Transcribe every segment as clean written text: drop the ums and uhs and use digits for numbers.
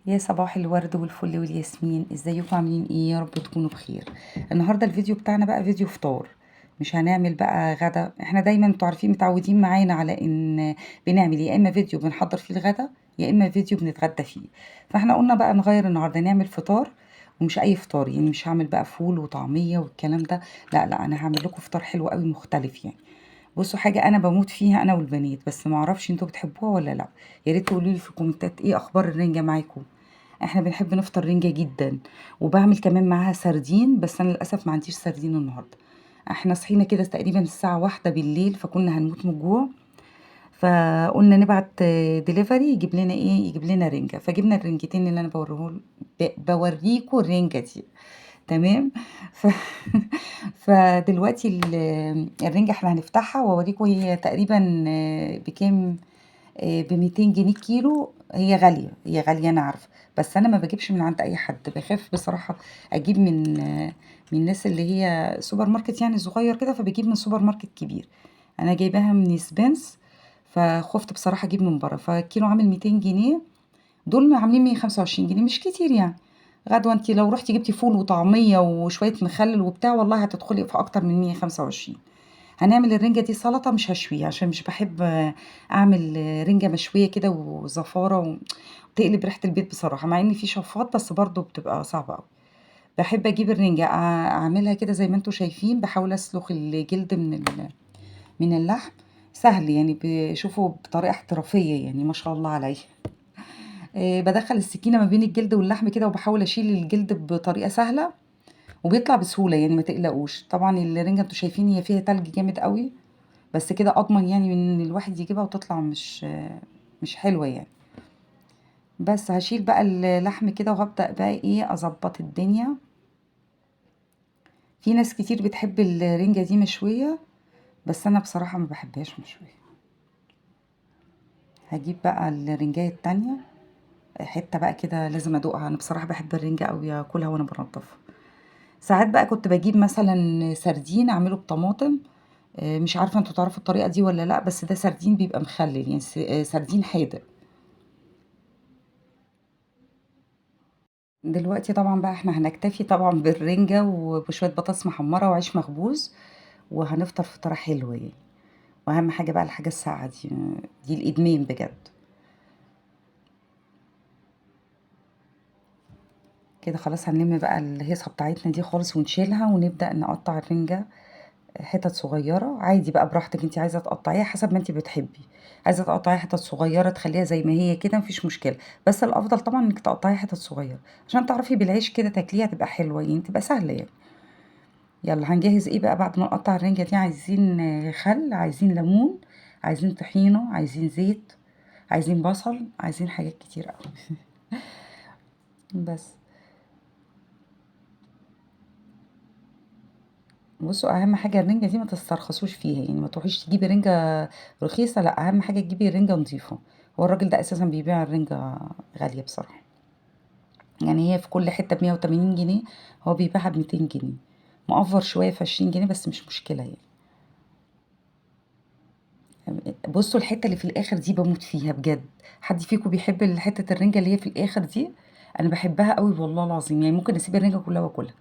يا صباح الورد والفل والياسمين، ازيكم عاملين ايه؟ يا رب تكونوا بخير. النهارده الفيديو بتاعنا بقى فيديو فطار. مش هنعمل بقى غدا. احنا دايما انتوا عارفين متعودين معانا على ان بنعمل يا اما فيديو بنحضر فيه الغدا يا اما فيديو بنتغدى فيه. فاحنا قلنا بقى نغير النهارده نعمل فطار. ومش اي فطار، يعني مش هعمل بقى فول وطعميه والكلام ده. لا لا، انا هعمل لكم فطار حلو قوي مختلف يعني. بصوا، حاجه انا بموت فيها انا والبنات، بس ما اعرفش انتوا بتحبوها ولا لا. يا ريت تقولوا لي في الكومنتات ايه اخبار الرنجه معاكم. احنا بنحب نفطر رنجة جدا. وبعمل كمان معاها سردين، بس انا للاسف ما عنديش سردين النهارده. احنا صحينا كده تقريبا الساعة 1 بالليل، فكنا هنموت من الجوع. فقلنا نبعت ديليفري يجيب لنا ايه، يجيب لنا رنجة. فجبنا الرنجتين اللي انا بوريكوا الرنجة دي. تمام. ف... فدلوقتي الرنجة احنا هنفتحها واوريكوا هي تقريبا بكام. ب200 جنيه كيلو. هي غالية، هي غالية أنا عارفة. بس أنا ما باجيبش من عند أي حد، بخاف بصراحة أجيب من الناس اللي هي سوبر ماركت يعني صغير كده، فبجيب من سوبر ماركت كبير. أنا جايباها من سبنس. فخفت بصراحة أجيب من بره، فالكيلو عامل 200 جنيه. دول عاملين 125 جنيه، مش كتير يعني. غدوة انتي لو رحتي جبتي فول وطعمية وشوية مخلل وبتاع، والله هتدخلي في أكتر من 125. هنعمل الرنجة دي سلطة، مش هشويها عشان مش بحب اعمل رنجة مشوية كده وزفارة وتقلب ريحة البيت بصراحة، مع ان في شفاط بس برضو بتبقى صعبة قوي. بحب اجيب الرنجة اعملها كده زي ما انتوا شايفين، بحاول اسلخ الجلد من اللحم. سهل يعني، بشوفه بطريقة احترافية يعني، ما شاء الله عليه. بدخل السكينة ما بين الجلد واللحم كده، وبحاول اشيل الجلد بطريقة سهلة. وبيطلع بسهولة يعني، ما تقلقوش. طبعا الرنجة انتوا شايفين هي فيها تلج جامد قوي. بس كده اضمن يعني من ان الواحد يجيبها وتطلع مش حلوة يعني. بس هشيل بقى اللحم كده وهبدأ بقى ايه اظبط الدنيا. في ناس كتير بتحب الرنجة دي مشوية، بس انا بصراحة ما بحبهاش مشوية. هجيب بقى الرنجاية التانية. حتة بقى كده لازم ادوقها، انا بصراحة بحب الرنجة اوي اكلها وانا بنضفها. ساعات بقى كنت بجيب مثلا سردين اعمله بطماطم. مش عارفة انتوا تعرفوا الطريقة دي ولا لا، بس ده سردين بيبقى مخلل يعني، سردين حادق. دلوقتي طبعا بقى احنا هنكتفي طبعا بالرنجة وبشوية بطاطس محمرة وعيش مخبوز. وهنفطر فطارة حلوة يعني. واهم حاجة بقى الحاجة الساقعة دي. دي الادمان بجد. كده خلاص هنلم بقى الهيصة بتاعتنا دي خالص ونشيلها ونبدأ نقطع الرنجة. حتت صغيرة عادي بقى براحتك، انت عايزة تقطعيها حسب ما انت بتحبي. عايزة تقطعيها حتت صغيرة تخليها زي ما هي كده مفيش مشكلة. بس الافضل طبعا انك تقطعيها حتت صغيرة. عشان تعرفي بالعيش كده تاكليها تبقى حلوة يعني، تبقى سهلة يعني. يلا هنجهز ايه بقى بعد ما نقطع الرنجة دي؟ عايزين خل، عايزين ليمون، عايزين طحينة، عايزين زيت، عايزين بصل، عايزين حاجات كتير قوي. بس بصوا، اهم حاجة الرنجة دي ما تسترخصوش فيها يعني، ما تروحيش تجيبي رنجة رخيصة، لا اهم حاجة تجيبي رنجة نظيفة. هو الراجل ده اساسا بيبيع الرنجة غالية بصراحة. يعني هي في كل حتة ب180 جنيه، هو بيبيعها ب200 جنيه. مقفر شوية في 20 جنيه بس مش مشكلة يعني. بصوا الحتة اللي في الآخر دي بموت فيها بجد. حد فيكم بيحب حتة الرنجة اللي هي في الآخر دي؟ أنا بحبها قوي والله العظيم، يعني ممكن أسيب الرنجة كلها وأكلها.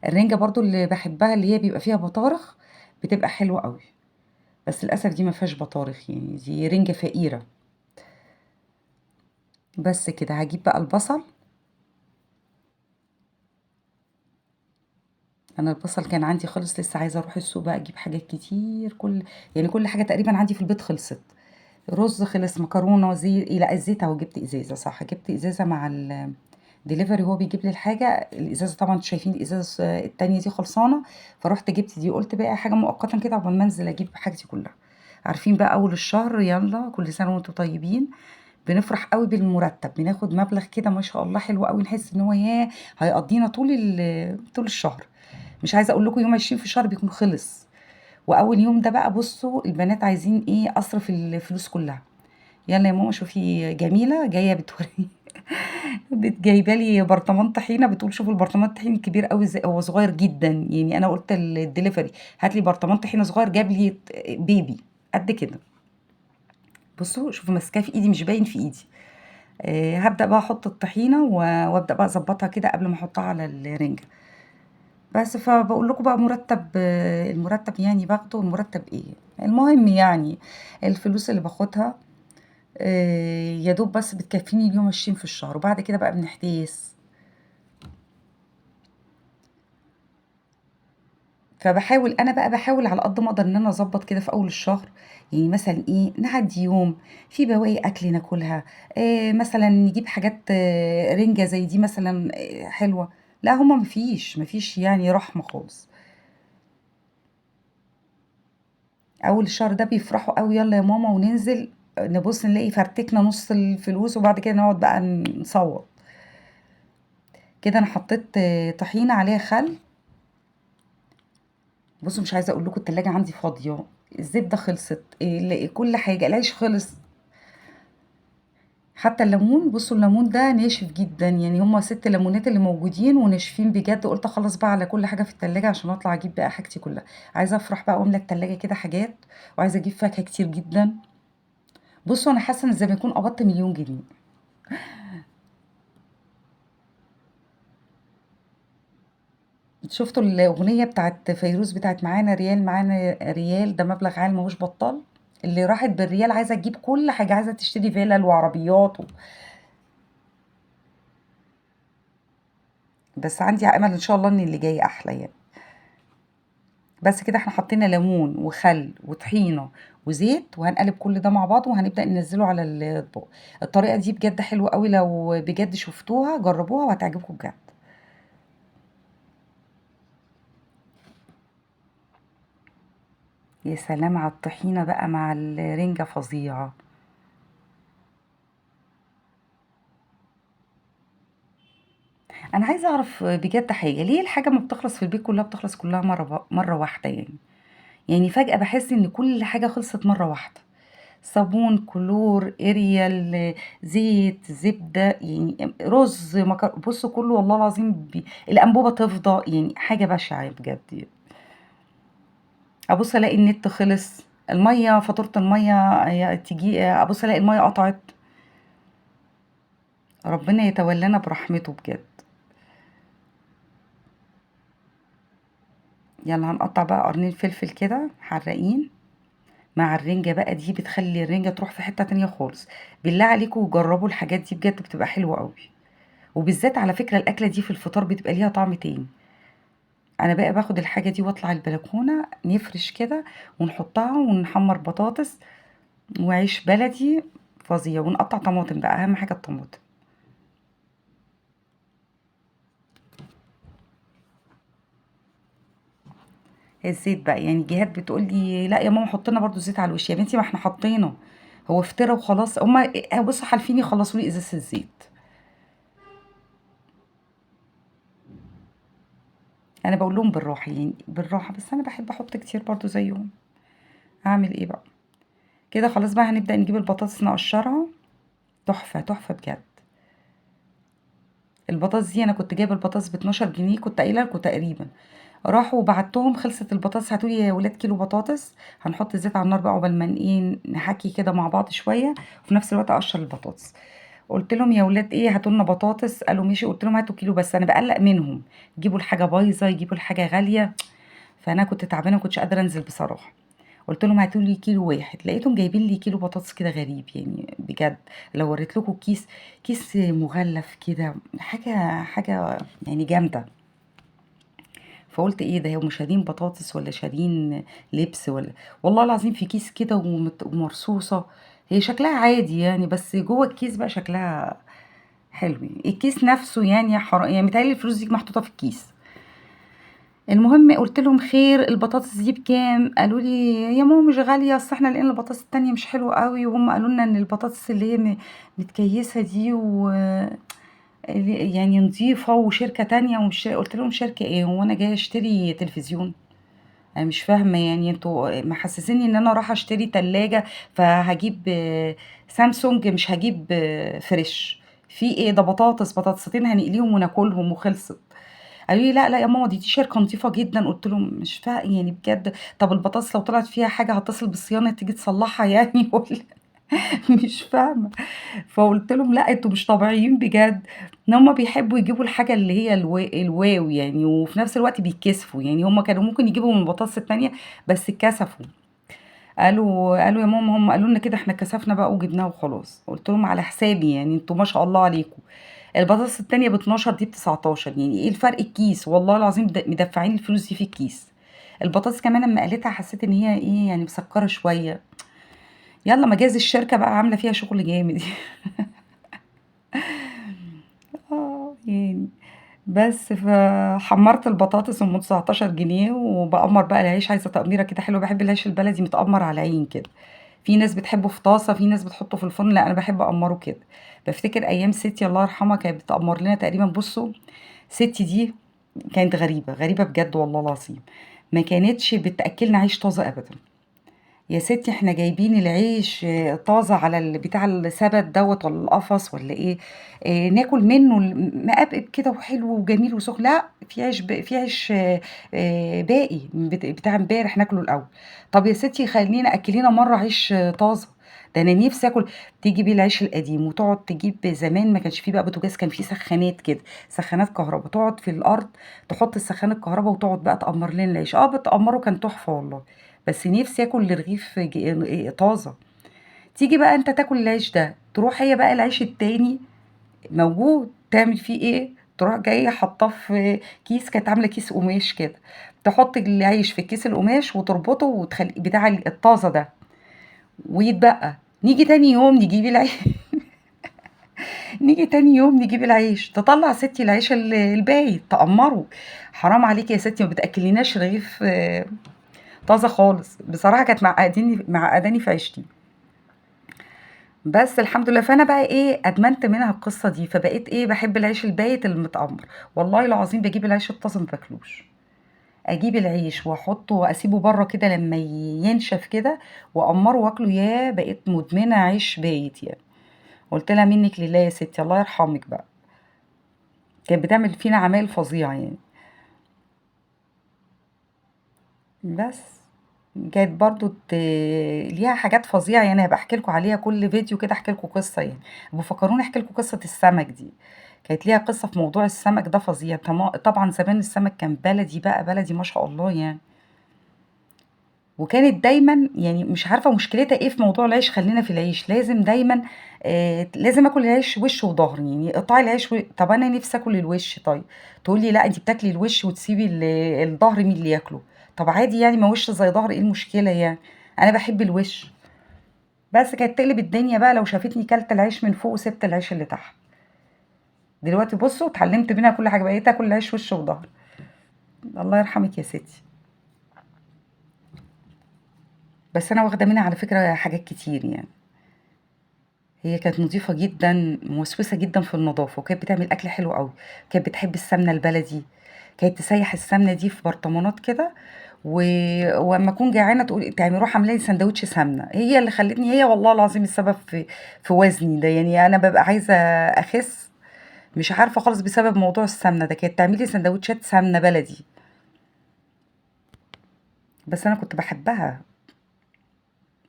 الرنجة برضو اللي بحبها اللي هي بيبقى فيها بطارخ، بتبقى حلوة قوي. بس للأسف دي ما فيهاش بطارخ يعني، دي رنجة فقيرة. بس كده هجيب بقى البصل. أنا البصل كان عندي خلص، لسه عايزة أروح السوق بقى أجيب حاجات كتير. يعني كل حاجة تقريبا عندي في البيت خلصت. رز خلص، مكرونة، لا الزيت اهو، جبت ازازة، صح جبت ازازة مع الدليفري. هو بيجيب لي الحاجة الازازة، طبعا انتوا شايفين الازازة التانية دي خلصانة. فرحت جبت دي، قلت بقى حاجة مؤقتا كده قبل ما انزل اجيب حاجتي كلها. عارفين بقى اول الشهر، يلا كل سنة وانتم طيبين. بنفرح قوي بالمرتب، بناخد مبلغ كده ما شاء الله حلو قوي، نحس ان هو ياه هيقضينا طول الشهر. مش عايزه اقول لكم يوم 20 في الشهر بيكون خلص. واول يوم ده بقى بصوا البنات عايزين ايه، اصرف الفلوس كلها. يلا يا ماما شوفي جميله جايه بتوري. جايبه لي برطمان طحينه، بتقول شوفوا البرطمان الطحينه الكبير قوي ازاي، هو صغير جدا يعني. انا قلت الدليفري هات لي برطمان طحينه صغير، جاب لي بيبي قد كده. بصوا شوفوا ماسكاه في ايدي، مش باين في ايدي. هبدأ بقى احط الطحينة وابدأ بقى اظبطها كده قبل ما احطها على الرنجة. بس فبقول لكم بقى مرتب، المرتب يعني باخده المرتب ايه. المهم يعني الفلوس اللي باخدها يا دوب بس بتكفيني اليوم 20 في الشهر، وبعد كده بقى بنحتاس. فباحاول أنا بقى باحاول على قد ما أقدر إن أنا أضبّط كده في أول الشهر، يعني مثلًا إيه، نعدّي يوم في بواقي أكل ناكلها، مثلًا نجيب حاجات رِنجة زي دي مثلًا حلوة. لأ هُم ما فيش يعني رحمة خالص. أول الشهر ده بيفرحوا أوي يالّا يا ماما وننزل، نبُص نلاقي فرتكنا نُص الفلوس وبعد كده نقعد بقى نصوّت. كده أنا حطيت طحينة عليها خَل. بُصّوا مش عايزة أقول لكم التلاجة عندي فاضية، الزبدة خلصت، كل حاجة، العيش خلص. حتى الليمون، بُصّوا الليمون ده ناشف جدًا، يعني هُم 6 ليمونات اللي موجودين وناشفين بجد، قُلت أخلّص بقى على كل حاجة في التلاجة عشان أطلع أجيب بقى حاجتي كلّها. عايزة أفرح بقى وأملى التلاجة كده حاجات، وعايزة أجيب فاكهة كتير جدًا. بُصّوا أنا حاسة إن زي ما يكون قبضت 1.000.000 جنيه. شُفتوا الأغنية بتاعة فيروز بتاعة معانا ريال معانا ريال ده مبلغ عال ما هوش بطّال؟ اللي راحت بالريال عايزة تجيب كل حاجة، عايزة تشتري فِلَل وعربيات بس عندي أمل إن شاء الله إن اللي جاي أحلى يعني. بس كده إحنا حطينا ليمون وخل وطحينة وزيت، وهنقلب كل ده مع بعض وهنبدأ ننزّله على الأطباق. الطريقة دي بجد حلوة أوي، لو بجد شُفتوها جرّبوها وهتعجبكم بجد. يا سلام على الطحينة بقى مع الرنجة فظيعة. أنا عايزة أعرف بجد حاجة، ليه الحاجة أمّا بتخلص في البيت كلّها بتخلص كلّها مرّة واحدة يعني؟ يعني فجأة باحس إن كل حاجة خلصت مرّة واحدة. صابون، كلور، إريال، زيت، زبدة، يعني رز، بُصّوا كلّه والله العظيم الأنبوبة تفضى، يعني حاجة بشعة بجد يعني. أبُص ألاقي النت خلص، فاتورة المَيّة تيجي أبُص ألاقي المَيّة قطعت. ربنا يتولانا برحمته بجد. يالّا هنقطّع بقى قرنين فلفل كده حراقين مع الرنجة بقى، دي بتخلّي الرنجة تروح في حتّة تانية خالص. بالله عليكم جرّبوا الحاجات دي بجد بتبقى حلوة أوي. وبالذات على فكرة الأكلة دي في الفطار بتبقى ليها طعم تاني. أنا بقى باخد الحاجة دي واطلع البلكونة نفرش كده ونحطها ونحمّر بطاطس وعيش بلدي فظيع، ونقطّع طماطم بقى أهم حاجة الطماطم. الزيت بقى يعني جهات بتقول لي: "لأ يا ماما حُطّي لنا برضه زيت على الوش." يا بنتي ما إحنا حطينا، هو افترا وخلاص. هُم بُصّوا حالفين يخلّصوا لي إزازة الزيت. أنا باقول لهم بالراحة يعني بالراحة، بس أنا باحب أحط كتير برضه زيّهم، هاعمل إيه بقى؟ كده خلاص بقى هنبدأ نجيب البطاطس نقشّرها. تحفة، تحفة بجد. البطاطس دي أنا كنت جايبة البطاطس ب12 جنيه، كنت قايلة لكم تقريبًا. راحوا بعتّهم خلصت البطاطس، "هاتوا لي يا ولاد كيلو بطاطس." هنحط الزيت على النار بقى عقبال ما إيه، نحكّي كده مع بعض شوية، وفي نفس الوقت أقشّر البطاطس. قُلت لهم: "يا ولاد إيه هاتوا لنا بطاطس." قالوا: "ماشي." قُلت لهم: "هاتوا كيلو بس." أنا باقلّق منهم، يجيبوا الحاجة بايظة، يجيبوا الحاجة غالية، فأنا كنت تعبانة ما كنتش قادرة أنزل بصراحة. قُلت لهم: "هاتوا لي كيلو واحد." لقيتهم جايبين لي كيلو بطاطس كده غريب يعني بجد. لو وريت لكم الكيس، كيس مغلف كده، حاجة يعني جامدة. فقُلت إيه ده، هُم شارين بطاطس والّا شارين لبس والله العظيم في كيس كده ومرصوصة. هي شكلها عادي يعني، بس جوّه الكيس بقى شكلها حلو يعني. الكيس نفسه يعني يعني متهيأ لي الفلوس دي محطوطة في الكيس. المهم قُلت لهم: "خير البطاطس دي بكام؟" قالوا لي: "يا ماما مش غالية، أصل إحنا لقينا البطاطس التانية مش حلوة أوي، وهُم قالوا لنا إن البطاطس اللي هي متكيّسة دي يعني نضيفة وشركة تانية ومش" قُلت لهم: "شركة إيه، هو أنا جاية أشتري تلفزيون؟ أنا مش فاهمة يعني أنتم محسسينّي إن أنا رايحة أشتري تلاجة، فهاجيب سامسونج مش هاجيب فريش. في إيه، ده بطاطس، بطاطستين هنقليهم وناكلهم وخلصت." قالوا لي: "لأ، لأ يا ماما دي شركة نضيفة جدًا." قُلت لهم: "مش يعني بجد طَب البطاطس لو طلعت فيها حاجة هاتصل بالصيانة تيجي تصلّحها يعني والّا" مش فاهمة. فقُلت لهم: "لأ أنتم مش طبيعيين بجد." إن هُم بيحبّوا يجيبوا الحاجة اللي هي الواو يعني، وفي نفس الوقت بيتكسفوا، يعني هُم كانوا ممكن يجيبوا من البطاطس التانية بس اتكسفوا. قالوا: "يا ماما هم قالوا لنا كده إحنا اتكسفنا بقى وجبناها وخلاص." قُلت لهم: "على حسابي يعني أنتم ما شاء الله عليكم." البطاطس التانية ب12 دي ب19 يعني إيه الفرق الكيس، والله العظيم مدفّعين الفلوس دي في الكيس. البطاطس كمان أمّا قليتها حسّيت إن هي إيه، يعني مسكّرة شوية. يالّا مجاز الشركة بقى عاملة فيها شغل جامد. يعني بس فحمّرت البطاطس أم 19 جنيه وباقمّر بقى العيش، عايزة تقميرة كده حلوة، باحب العيش البلدي متقمّر على العين كده. في ناس بتحبه في طاسة، في ناس بتحطه في الفرن، لأ أنا باحب أقمّره كده. بافتكر أيام ستي الله يرحمها كانت بتقمّر لنا تقريبًا بُصّوا، ستي دي كانت غريبة، غريبة بجد والله العظيم. ما كانتش بتأكّلنا عيش طازة أبدًا. يا ستي إحنا جايبين العيش طازة على بتاع السَبَت دوّة والّا القفص والّا إيه، ناكل منه مقبقب كده وحلو وجميل وسُخن، لأ في عيش باقي بتاع امبارح ناكله الأول. طب يا ستي أكّلينا مرّة عيش طازة، ده أنا نِفسي آكل. تيجي بيه العيش القديم وتقعد تجيب زمان ما كانش في بقى بوتاجاز، كان في سخّانات كده، سخّانات كهربا، تقعد في الأرض تحط السخّان الكهربا وتقعد بقى تقمّر لنا العيش، بتقمّره كان تحفة والله. بس نِفسي آكل رغيف طازة. تيجي بقى أنت تاكل العيش ده، تروح هي بقى العيش التاني موجود، تعمل فيه إيه، تروح جاية حاطاه في كيس، كانت عاملة كيس قماش كده، تحط العيش في الكيس القماش وتربطه بتاع الطازة ده ويتبقى. نيجي تاني يوم نجيب نيجي تاني يوم نجيب العيش، تطلّع ستي العيش البايت تقمّره. حرام عليكِ يا ستي ما بتأكليناش رغيف طازة خالص. بصراحة كانت معقّداني في عيشتي. بس الحمد لله، فأنا بقى إيه، أدمنت منها القصة دي، فبقيت إيه، باحب العيش البايت المتقمّر. والله العظيم باجيب العيش الطازة ما باكلوش. أجيب العيش وأحطه وأسيبه برّه كده لمّا ينشف كده وأقمّره وآكله، ياه! بقيت مدمنة عيش بايت يعني. قُلت لها: "منِّك لله يا ستي، الله يرحمِك بقى." كانت بتعمل فينا عمايل فظيعة يعني. بس. كانت برضه ليها حاجات فظيعة يعني، هابقى أحكي لكم عليها كل فيديو كده أحكي لكم قصة يعني. فكروني أحكي لكم قصة السمك دي. كانت ليها قصة في موضوع السمك ده فظيع. طبعًا زمان السمك كان بلدي بقى، بلدي ما شاء الله يعني. وكانت دايمًا يعني مش عارفة مشكلتها إيه في موضوع العيش، خلّينا في العيش، لازم دايمًا لازم آكل العيش وِش وضهر، يعني اقطعي العيش طَب أنا نِفسي آكل الوِش طيب، تقول لي: "لأ أنتِ بتاكلي الوِش وتسيبي الضهر مين اللي ياكله؟" طَب عادي يعني ما وِش زي ضهر إيه المشكلة يعني؟ أنا باحب الوِش. بس كانت تقلب الدنيا بقى لو شافتني كلت العيش من فوق وسِبت العيش اللي تحت. دلوقتي بُصّوا اتعلمت منها كل حاجة، بقيت آكل العيش وِش وضهر. الله يرحمِك يا ستي. بس أنا واخدة منها على فكرة حاجات كتير يعني. هي كانت نضيفة جدًا، موسوسة جدًا في النضافة، وكانت بتعمل أكل حلو أوي. كانت بتحب السمنة البلدي، كانت تسيّح السمنة دي في برطمانات كده، و وأمّا أكون جعانة روح عاملة لي ساندوتش سمنة. هي اللي خلّتني، هي والله العظيم السبب في وزني ده، يعني أنا بابقى عايزة أخس، مش عارفة خالص بسبب موضوع السمنة ده. كانت تعمل لي ساندوتشات سمنة بلدي، بس أنا كنت باحبها.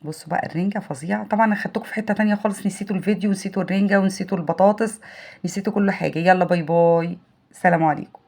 بُصّوا بقى الرنجة فظيعة، طبعًا أنا خدتكم في حتّة تانية خالص، نسيتوا الفيديو ونسيتوا الرنجة ونسيتوا البطاطس، نسيتوا كل حاجة. يالّا باي باي، سلام عليكم.